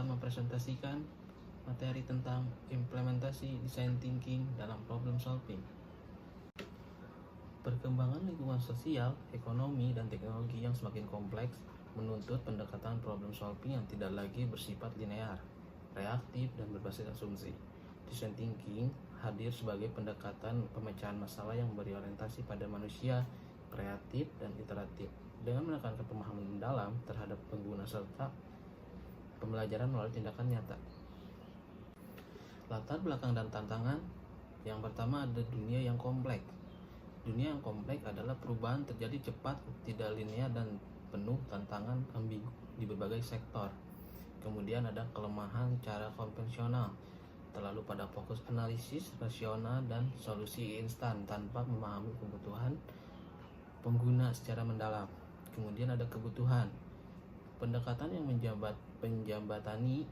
akan mempresentasikan materi tentang implementasi design thinking dalam problem solving. Perkembangan lingkungan sosial, ekonomi, dan teknologi yang semakin kompleks menuntut pendekatan problem solving yang tidak lagi bersifat linear, reaktif, dan berbasis asumsi. Design thinking hadir sebagai pendekatan pemecahan masalah yang berorientasi pada manusia, kreatif, dan iteratif, dengan menekankan pemahaman mendalam terhadap pengguna serta pembelajaran melalui tindakan nyata. Latar belakang dan tantangan. Yang pertama ada dunia yang kompleks. Dunia yang kompleks adalah perubahan terjadi cepat, tidak linear, dan penuh tantangan ambigu di berbagai sektor. Kemudian ada kelemahan cara konvensional, terlalu pada fokus analisis rasional dan solusi instan tanpa memahami kebutuhan pengguna secara mendalam. Kemudian ada kebutuhan, pendekatan yang menjembatani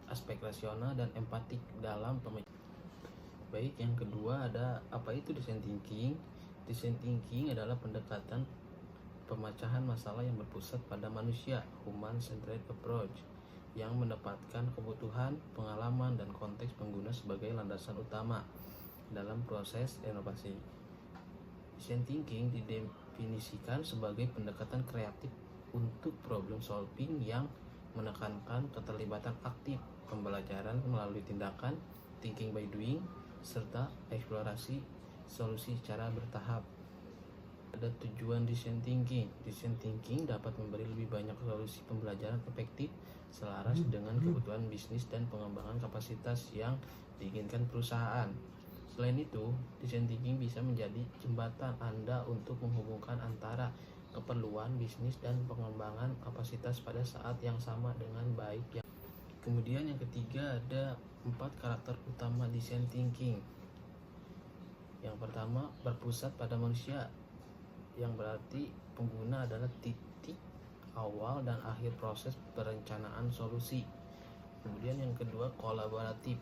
aspek rasional dan empatik dalam pemecahan. Baik, yang kedua ada apa itu design thinking? Design thinking adalah pendekatan pemecahan masalah yang berpusat pada manusia, human-centered approach, yang mendapatkan kebutuhan, pengalaman, dan konteks pengguna sebagai landasan utama dalam proses inovasi. Design thinking didefinisikan sebagai pendekatan kreatif untuk problem solving yang menekankan keterlibatan aktif, pembelajaran melalui tindakan, thinking by doing, serta eksplorasi solusi secara bertahap. Ada tujuan design thinking. Design thinking dapat memberi lebih banyak solusi pembelajaran efektif selaras dengan kebutuhan bisnis dan pengembangan kapasitas yang diinginkan perusahaan. Selain itu, design thinking bisa menjadi jembatan Anda untuk menghubungkan antara keperluan bisnis dan pengembangan kapasitas pada saat yang sama dengan baik. Kemudian yang ketiga ada 4 karakter utama design thinking. Yang pertama, berpusat pada manusia, yang berarti pengguna adalah titik awal dan akhir proses perencanaan solusi. Kemudian yang kedua, kolaboratif,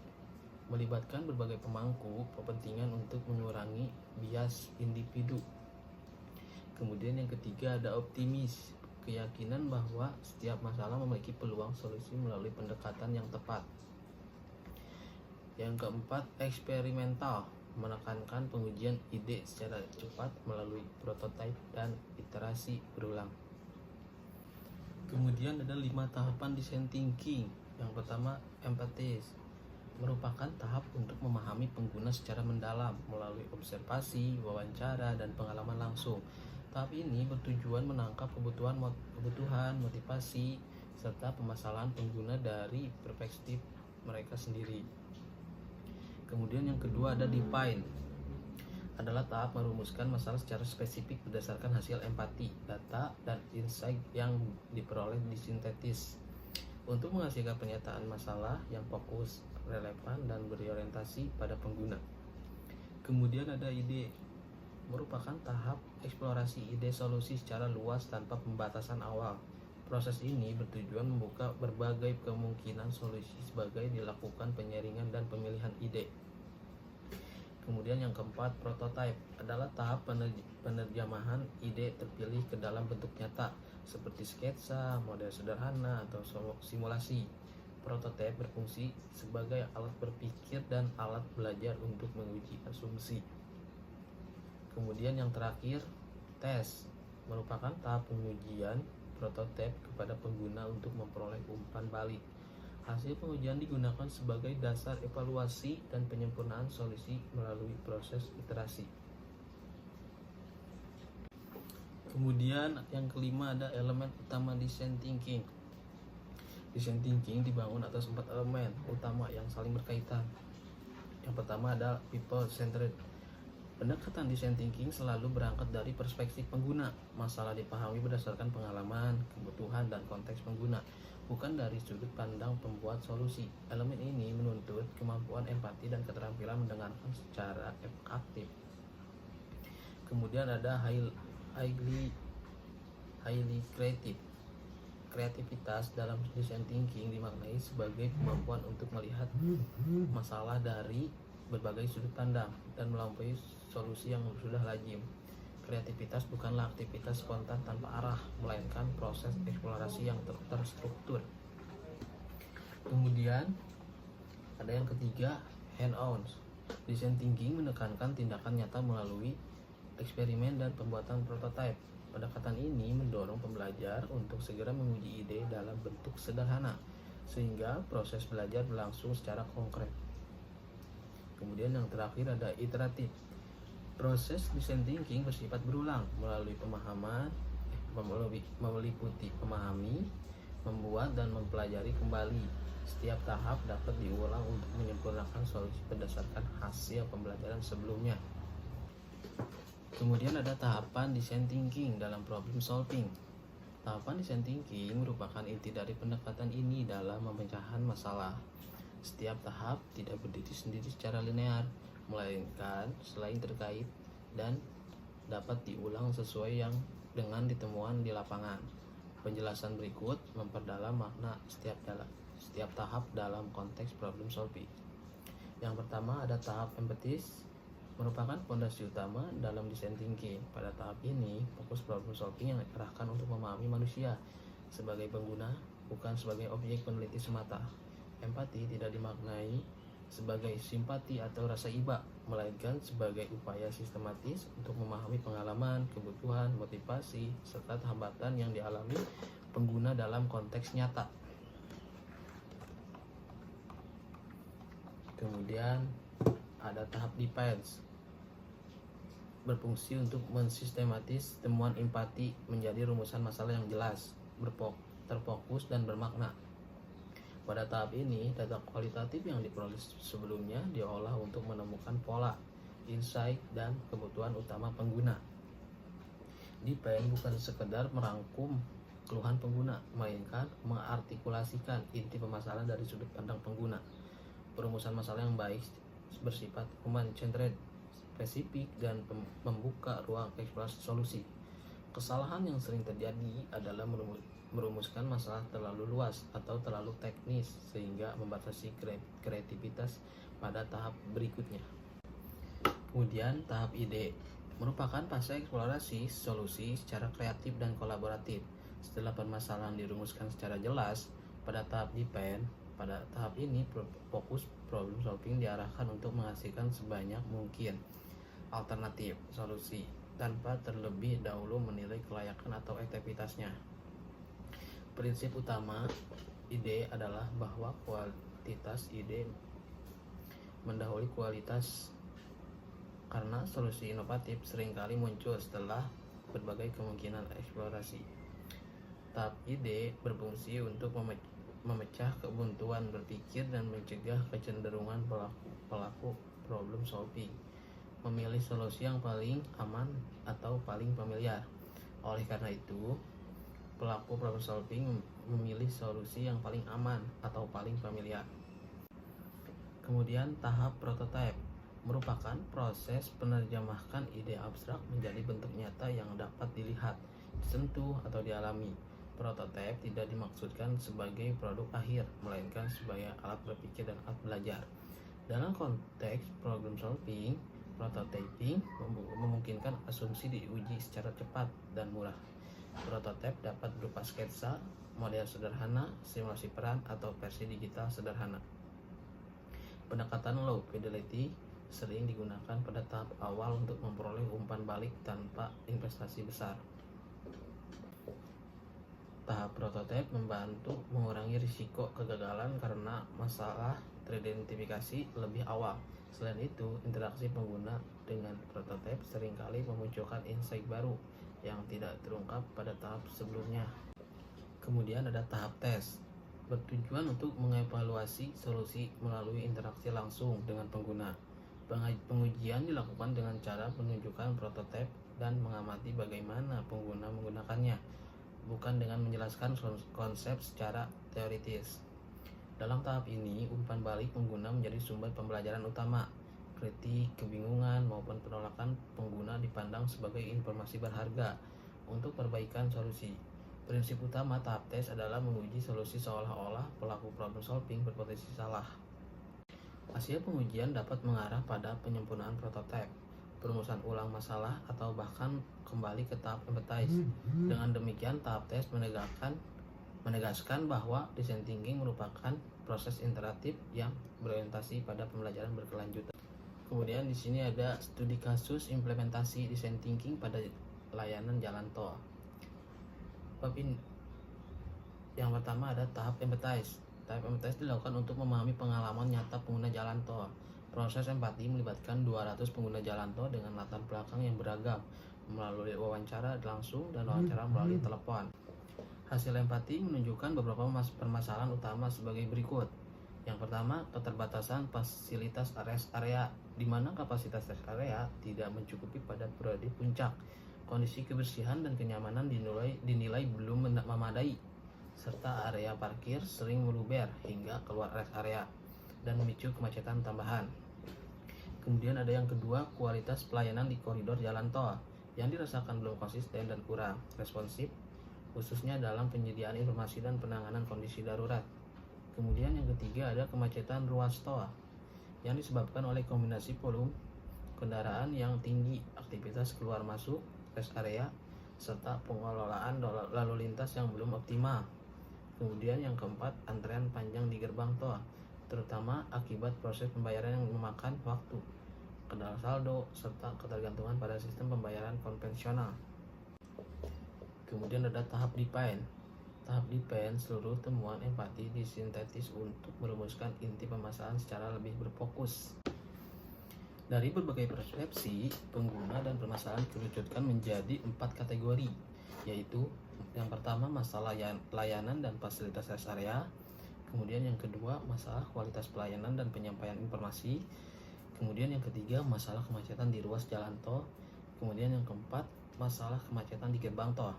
melibatkan berbagai pemangku kepentingan untuk mengurangi bias individu. Kemudian yang ketiga ada optimis, keyakinan bahwa setiap masalah memiliki peluang solusi melalui pendekatan yang tepat. Yang keempat, eksperimental, menekankan pengujian ide secara cepat melalui prototipe dan iterasi berulang. Kemudian ada 5 tahapan design thinking. Yang pertama, empathis, merupakan tahap untuk memahami pengguna secara mendalam melalui observasi, wawancara, dan pengalaman langsung. Tahap ini bertujuan menangkap kebutuhan, motivasi, serta permasalahan pengguna dari perspektif mereka sendiri. Kemudian yang kedua ada define, adalah tahap merumuskan masalah secara spesifik berdasarkan hasil empati, data, dan insight yang diperoleh di sintetis untuk menghasilkan pernyataan masalah yang fokus, relevan, dan berorientasi pada pengguna. Kemudian ada ide, merupakan tahap eksplorasi ide solusi secara luas tanpa pembatasan awal. Proses ini bertujuan membuka berbagai kemungkinan solusi sebagai dilakukan penyaringan dan pemilihan ide. Kemudian yang keempat, prototipe, adalah tahap penerjemahan ide terpilih ke dalam bentuk nyata seperti sketsa, model sederhana, atau simulasi. Prototipe berfungsi sebagai alat berpikir dan alat belajar untuk menguji asumsi. Kemudian yang terakhir, tes, merupakan tahap pengujian prototipe kepada pengguna untuk memperoleh umpan balik. Hasil pengujian digunakan sebagai dasar evaluasi dan penyempurnaan solusi melalui proses iterasi. Kemudian yang kelima ada elemen utama design thinking. Design thinking dibangun atas 4 elemen utama yang saling berkaitan. Yang pertama ada people centered. Pendekatan design thinking selalu berangkat dari perspektif pengguna. Masalah dipahami berdasarkan pengalaman, kebutuhan, dan konteks pengguna, bukan dari sudut pandang pembuat solusi. Elemen ini menuntut kemampuan empati dan keterampilan mendengarkan secara aktif. Kemudian ada highly creative. Kreativitas dalam design thinking dimaknai sebagai kemampuan untuk melihat masalah dari berbagai sudut pandang dan melampaui solusi yang sudah lazim. Kreativitas bukanlah aktivitas spontan tanpa arah, melainkan proses eksplorasi yang terstruktur. Kemudian Kemudian ada yang ketiga, hand-on. Design thinking menekankan tindakan nyata melalui eksperimen dan pembuatan prototipe. Pendekatan ini mendorong pembelajar untuk segera menguji ide dalam bentuk sederhana, sehingga proses belajar berlangsung secara konkret. Kemudian yang terakhir ada iteratif. Proses design thinking bersifat berulang melalui meliputi memahami, membuat dan mempelajari kembali. Setiap tahap dapat diulang untuk menyempurnakan solusi berdasarkan hasil pembelajaran sebelumnya. Kemudian ada tahapan design thinking dalam problem solving. Tahapan design thinking merupakan inti dari pendekatan ini dalam pemecahan masalah. Setiap tahap tidak berdiri sendiri secara linear, melainkan selain terkait dan dapat diulang sesuai yang dengan ditemuan di lapangan. Penjelasan berikut memperdalam makna setiap tahap dalam konteks problem solving. Yang pertama ada tahap empatis, merupakan fondasi utama dalam design thinking. Pada tahap ini, fokus problem solving yang diarahkan untuk memahami manusia sebagai pengguna, bukan sebagai objek peneliti semata. Empati tidak dimaknai sebagai simpati atau rasa iba, melainkan sebagai upaya sistematis untuk memahami pengalaman, kebutuhan, motivasi, serta hambatan yang dialami pengguna dalam konteks nyata. Kemudian ada tahap defense, berfungsi untuk mensistematis temuan empati menjadi rumusan masalah yang jelas, terfokus dan bermakna. Pada tahap ini, data kualitatif yang diperoleh sebelumnya diolah untuk menemukan pola, insight, dan kebutuhan utama pengguna. Defense bukan sekedar merangkum keluhan pengguna, melainkan mengartikulasikan inti permasalahan dari sudut pandang pengguna. Perumusan masalah yang baik bersifat human-centered, spesifik, dan membuka ruang eksplorasi solusi. Kesalahan yang sering terjadi adalah merumuskan masalah terlalu luas atau terlalu teknis sehingga membatasi kreativitas pada tahap berikutnya. Kemudian tahap ide merupakan fase eksplorasi solusi secara kreatif dan kolaboratif. Setelah permasalahan dirumuskan secara jelas, pada tahap defense, pada tahap ini fokus problem solving diarahkan untuk menghasilkan sebanyak mungkin alternatif solusi tanpa terlebih dahulu menilai kelayakan atau efektivitasnya. Prinsip utama ide adalah bahwa kualitas ide mendahului kualitas, karena solusi inovatif seringkali muncul setelah berbagai kemungkinan eksplorasi. Tahap ide berfungsi untuk memecah kebuntuan berpikir dan mencegah kecenderungan pelaku problem solving memilih solusi yang paling aman atau paling familiar. Oleh karena itu, pelaku problem solving memilih solusi yang paling aman atau paling familiar. Kemudian tahap prototype merupakan proses penerjemahkan ide abstrak menjadi bentuk nyata yang dapat dilihat, disentuh, atau dialami. Prototipe tidak dimaksudkan sebagai produk akhir, melainkan sebagai alat berpikir dan alat belajar. Dalam konteks problem solving, prototyping memungkinkan asumsi diuji secara cepat dan murah. Prototipe dapat berupa sketsa, model sederhana, simulasi peran, atau versi digital sederhana. Pendekatan low fidelity sering digunakan pada tahap awal untuk memperoleh umpan balik tanpa investasi besar. Tahap prototipe membantu mengurangi risiko kegagalan karena masalah teridentifikasi lebih awal. Selain itu, interaksi pengguna dengan prototipe seringkali memunculkan insight baru yang tidak terungkap pada tahap sebelumnya. Kemudian ada tahap tes, bertujuan untuk mengevaluasi solusi melalui interaksi langsung dengan pengguna. Pengujian dilakukan dengan cara menunjukkan prototipe dan mengamati bagaimana pengguna menggunakannya, bukan dengan menjelaskan konsep secara teoritis. Dalam tahap ini, umpan balik pengguna menjadi sumber pembelajaran utama. Kritik, kebingungan, maupun penolakan pengguna dipandang sebagai informasi berharga untuk perbaikan solusi. Prinsip utama tahap tes adalah menguji solusi seolah-olah pelaku problem solving berpotensi salah. Hasil pengujian dapat mengarah pada penyempurnaan prototipe, perumusan ulang masalah, atau bahkan kembali ke tahap empathize. Dengan demikian, tahap tes menegaskan bahwa design thinking merupakan proses interaktif yang berorientasi pada pembelajaran berkelanjutan. Kemudian di sini ada studi kasus implementasi design thinking pada layanan jalan tol. Bab ini yang pertama ada tahap empathize. Tahap empathize dilakukan untuk memahami pengalaman nyata pengguna jalan tol. Proses empati melibatkan 200 pengguna jalan tol dengan latar belakang yang beragam melalui wawancara langsung dan wawancara melalui telepon. Hasil empati menunjukkan beberapa permasalahan utama sebagai berikut. Yang pertama, keterbatasan fasilitas rest area, di mana kapasitas rest area tidak mencukupi pada periode puncak. Kondisi kebersihan dan kenyamanan dinilai belum memadai, serta area parkir sering meluber hingga keluar rest area dan memicu kemacetan tambahan. Kemudian ada yang kedua, kualitas pelayanan di koridor jalan tol yang dirasakan belum konsisten dan kurang responsif, khususnya dalam penyediaan informasi dan penanganan kondisi darurat. Kemudian yang ketiga ada kemacetan ruas tol yang disebabkan oleh kombinasi volume kendaraan yang tinggi, aktivitas keluar masuk rest area, serta pengelolaan lalu lintas yang belum optimal. Kemudian yang keempat, antrean panjang di gerbang tol, terutama akibat proses pembayaran yang memakan waktu, kendala saldo, serta ketergantungan pada sistem pembayaran konvensional. Kemudian ada tahap define. Tahap define, seluruh temuan empati disintetis untuk merumuskan inti permasalahan secara lebih berfokus. Dari berbagai persepsi, pengguna dan permasalahan dikerucutkan menjadi 4 kategori, yaitu yang pertama masalah layanan dan fasilitas rest area, kemudian yang kedua masalah kualitas pelayanan dan penyampaian informasi, kemudian yang ketiga masalah kemacetan di ruas jalan tol, kemudian yang keempat masalah kemacetan di gerbang tol.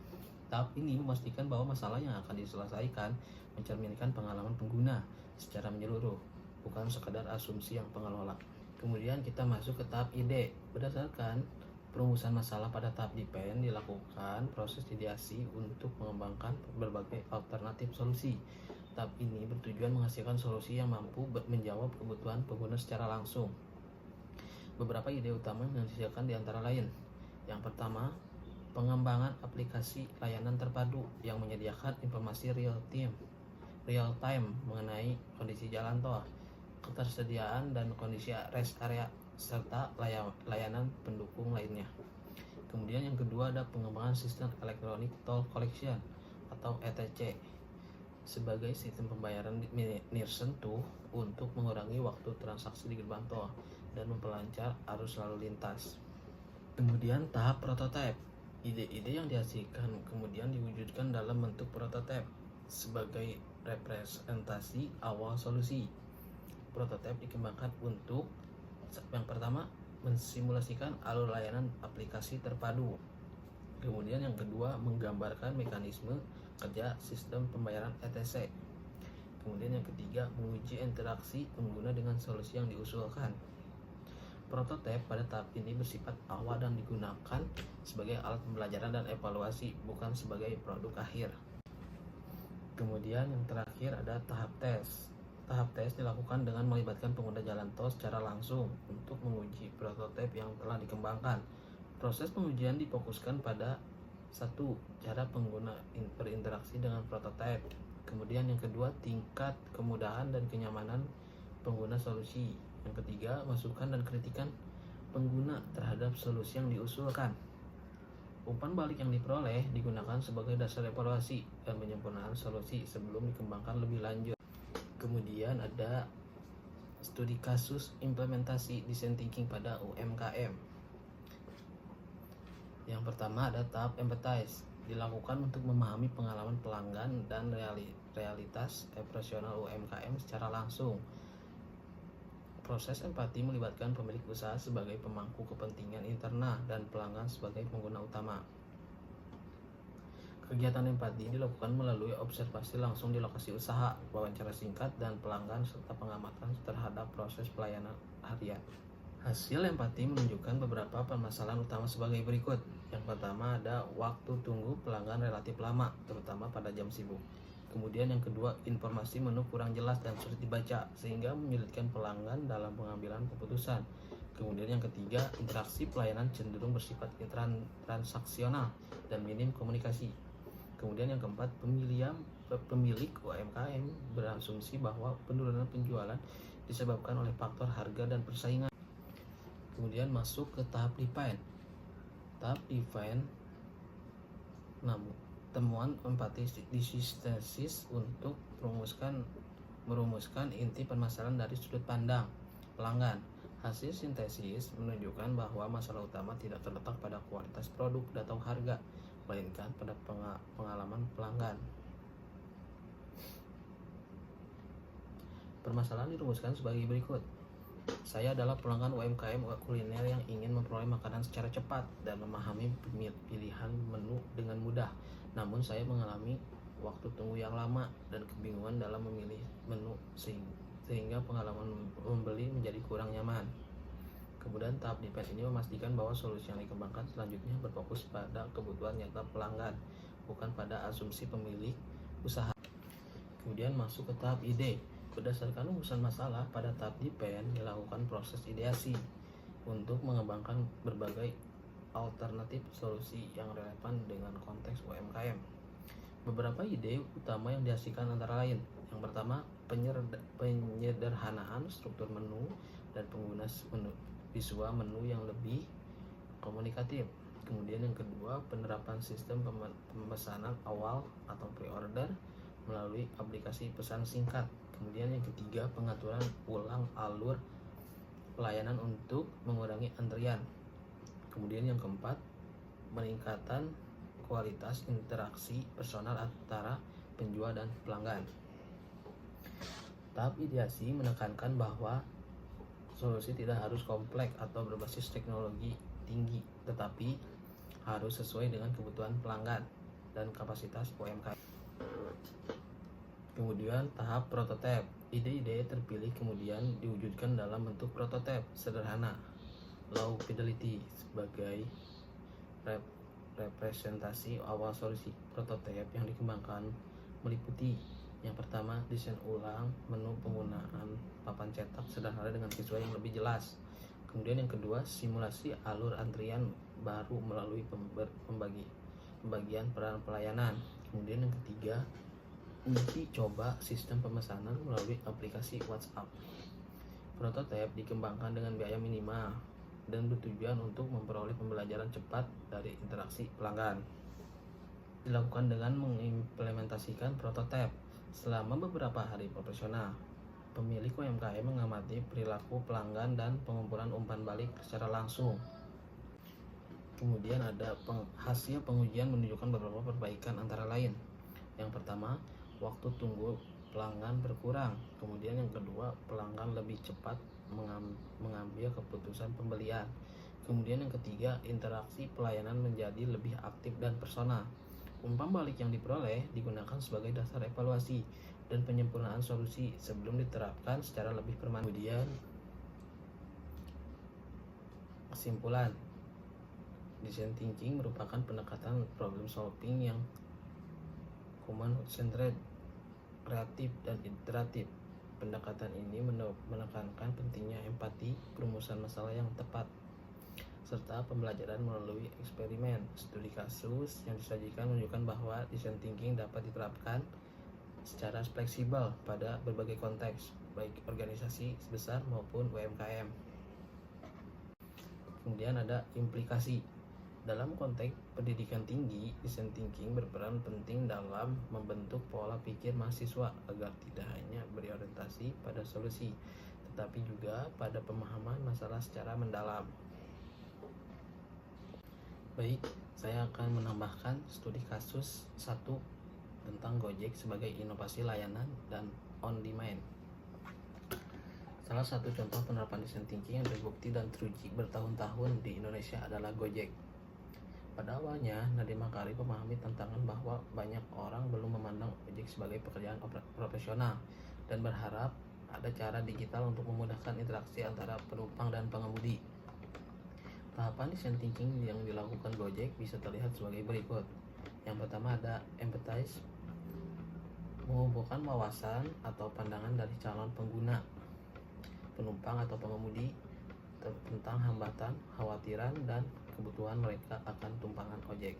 Tahap ini memastikan bahwa masalah yang akan diselesaikan mencerminkan pengalaman pengguna secara menyeluruh, bukan sekadar asumsi yang pengelola. Kemudian kita masuk ke tahap ide. Berdasarkan perumusan masalah pada tahap define, dilakukan proses ideasi untuk mengembangkan berbagai alternatif solusi. Tahap ini bertujuan menghasilkan solusi yang mampu menjawab kebutuhan pengguna secara langsung. Beberapa ide utama yang dihasilkan di antara lain. Yang pertama, pengembangan aplikasi layanan terpadu yang menyediakan informasi real time mengenai kondisi jalan tol, ketersediaan dan kondisi rest area, serta layanan pendukung lainnya. Kemudian yang kedua ada pengembangan sistem electronic toll collection atau ETC sebagai sistem pembayaran nirsentuh untuk mengurangi waktu transaksi di gerbang tol dan memperlancar arus lalu lintas. Kemudian tahap prototipe. Ide-ide yang dihasilkan kemudian diwujudkan dalam bentuk prototipe sebagai representasi awal solusi. Prototipe dikembangkan untuk yang pertama mensimulasikan alur layanan aplikasi terpadu. Kemudian yang kedua menggambarkan mekanisme kerja sistem pembayaran ETC. Kemudian yang ketiga menguji interaksi pengguna dengan solusi yang diusulkan. Prototipe pada tahap ini bersifat awal dan digunakan sebagai alat pembelajaran dan evaluasi, bukan sebagai produk akhir. Kemudian yang terakhir ada tahap tes. Tahap tes dilakukan dengan melibatkan pengguna jalan tol secara langsung untuk menguji prototipe yang telah dikembangkan. Proses pengujian difokuskan pada satu, cara pengguna berinteraksi dengan prototipe. Kemudian yang kedua, tingkat kemudahan dan kenyamanan pengguna solusi. Yang ketiga, masukan dan kritikan pengguna terhadap solusi yang diusulkan. Umpan balik yang diperoleh digunakan sebagai dasar evaluasi dan penyempurnaan solusi sebelum dikembangkan lebih lanjut. Kemudian ada studi kasus implementasi design thinking pada UMKM. Yang pertama ada tahap empathize, dilakukan untuk memahami pengalaman pelanggan dan realitas operasional UMKM secara langsung. Proses empati melibatkan pemilik usaha sebagai pemangku kepentingan internal dan pelanggan sebagai pengguna utama. Kegiatan empati dilakukan melalui observasi langsung di lokasi usaha, wawancara singkat, dan pelanggan, serta pengamatan terhadap proses pelayanan harian. Hasil empati menunjukkan beberapa permasalahan utama sebagai berikut. Yang pertama ada waktu tunggu pelanggan relatif lama, terutama pada jam sibuk. Kemudian yang kedua, informasi menu kurang jelas dan sulit dibaca, sehingga menyulitkan pelanggan dalam pengambilan keputusan. Kemudian yang ketiga, interaksi pelayanan cenderung bersifat transaksional dan minim komunikasi. Kemudian yang keempat, pemilik UMKM berasumsi bahwa penurunan penjualan disebabkan oleh faktor harga dan persaingan. Kemudian masuk ke tahap define. Tahap define temuan empati sintesis untuk merumuskan inti permasalahan dari sudut pandang pelanggan. Hasil sintesis menunjukkan bahwa masalah utama tidak terletak pada kualitas produk atau harga, melainkan pada pengalaman pelanggan. Permasalahan dirumuskan sebagai berikut. Saya adalah pelanggan UMKM kuliner yang ingin memperoleh makanan secara cepat dan memahami pilihan menu dengan mudah. Namun saya mengalami waktu tunggu yang lama dan kebingungan dalam memilih menu sehingga pengalaman membeli menjadi kurang nyaman. Kemudian tahap defense ini memastikan bahwa solusi yang dikembangkan selanjutnya berfokus pada kebutuhan nyata pelanggan, bukan pada asumsi pemilik usaha. Kemudian masuk ke tahap ide. Berdasarkan rumusan masalah, pada tahap defense dilakukan proses ideasi untuk mengembangkan berbagai alternatif solusi yang relevan dengan konteks UMKM. Beberapa ide utama yang dihasilkan antara lain: yang pertama, penyederhanaan struktur menu dan pengguna visual menu yang lebih komunikatif. Kemudian yang kedua, penerapan sistem pemesanan awal atau pre-order melalui aplikasi pesan singkat. Kemudian yang ketiga, pengaturan ulang alur pelayanan untuk mengurangi antrian. Kemudian yang keempat, peningkatan kualitas interaksi personal antara penjual dan pelanggan. Tahap ideasi menekankan bahwa solusi tidak harus kompleks atau berbasis teknologi tinggi, tetapi harus sesuai dengan kebutuhan pelanggan dan kapasitas UMKM. Kemudian tahap prototipe. Ide-ide terpilih kemudian diwujudkan dalam bentuk prototipe sederhana, low fidelity, sebagai representasi awal solusi. Prototipe yang dikembangkan meliputi: yang pertama, desain ulang menu penggunaan papan cetak sederhana dengan visual yang lebih jelas. Kemudian yang kedua, simulasi alur antrian baru melalui pembagian peran pelayanan. Kemudian yang ketiga, uji coba sistem pemesanan melalui aplikasi WhatsApp. Prototipe dikembangkan dengan biaya minimal dan bertujuan untuk memperoleh pembelajaran cepat dari interaksi pelanggan. Dilakukan dengan mengimplementasikan prototipe selama beberapa hari operasional. Pemilik UMKM mengamati perilaku pelanggan dan pengumpulan umpan balik secara langsung. Kemudian ada hasil pengujian menunjukkan beberapa perbaikan, antara lain: yang pertama, waktu tunggu pelanggan berkurang. Kemudian yang kedua, pelanggan lebih cepat mengambil keputusan pembelian. Kemudian yang ketiga, interaksi pelayanan menjadi lebih aktif dan personal. Umpan balik yang diperoleh digunakan sebagai dasar evaluasi dan penyempurnaan solusi sebelum diterapkan secara lebih permanen. Kemudian kesimpulan, design thinking merupakan pendekatan problem solving yang common centered, kreatif, dan iteratif. Pendekatan ini menekankan pentingnya empati, perumusan masalah yang tepat, serta pembelajaran melalui eksperimen. Studi kasus yang disajikan menunjukkan bahwa design thinking dapat diterapkan secara fleksibel pada berbagai konteks, baik organisasi besar maupun UMKM. Kemudian ada implikasi. Dalam konteks pendidikan tinggi, design thinking berperan penting dalam membentuk pola pikir mahasiswa agar tidak hanya berorientasi pada solusi, tetapi juga pada pemahaman masalah secara mendalam. Baik, saya akan menambahkan studi kasus 1 tentang Gojek sebagai inovasi layanan dan on demand. Salah satu contoh penerapan design thinking yang terbukti dan teruji bertahun-tahun di Indonesia adalah Gojek. Pada awalnya, Nadiem Makarim memahami tantangan bahwa banyak orang belum memandang ojek sebagai pekerjaan profesional dan berharap ada cara digital untuk memudahkan interaksi antara penumpang dan pengemudi. Tahapan design thinking yang dilakukan Gojek bisa terlihat sebagai berikut. Yang pertama ada empathize, mengumpulkan wawasan atau pandangan dari calon pengguna, penumpang atau pengemudi tentang hambatan, khawatiran, dan kebutuhan mereka akan tumpangan ojek.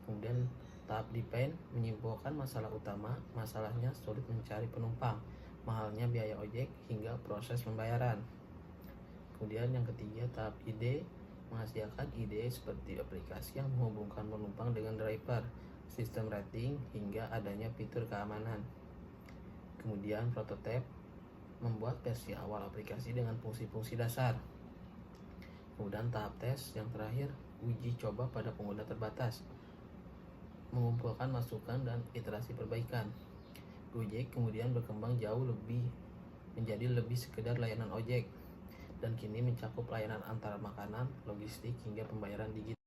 Kemudian Tahap define menyimpulkan masalah utama, masalahnya sulit mencari penumpang, mahalnya biaya ojek, hingga proses pembayaran. Kemudian yang ketiga, tahap ide menghasilkan ide seperti aplikasi yang menghubungkan penumpang dengan driver, sistem rating, hingga adanya fitur keamanan. Kemudian prototipe membuat versi awal aplikasi dengan fungsi-fungsi dasar. Kemudian tahap tes yang terakhir, uji coba pada pengguna terbatas, mengumpulkan masukan dan iterasi perbaikan. Gojek kemudian berkembang jauh menjadi lebih sekedar layanan ojek, dan kini mencakup layanan antar makanan, logistik, hingga pembayaran digital.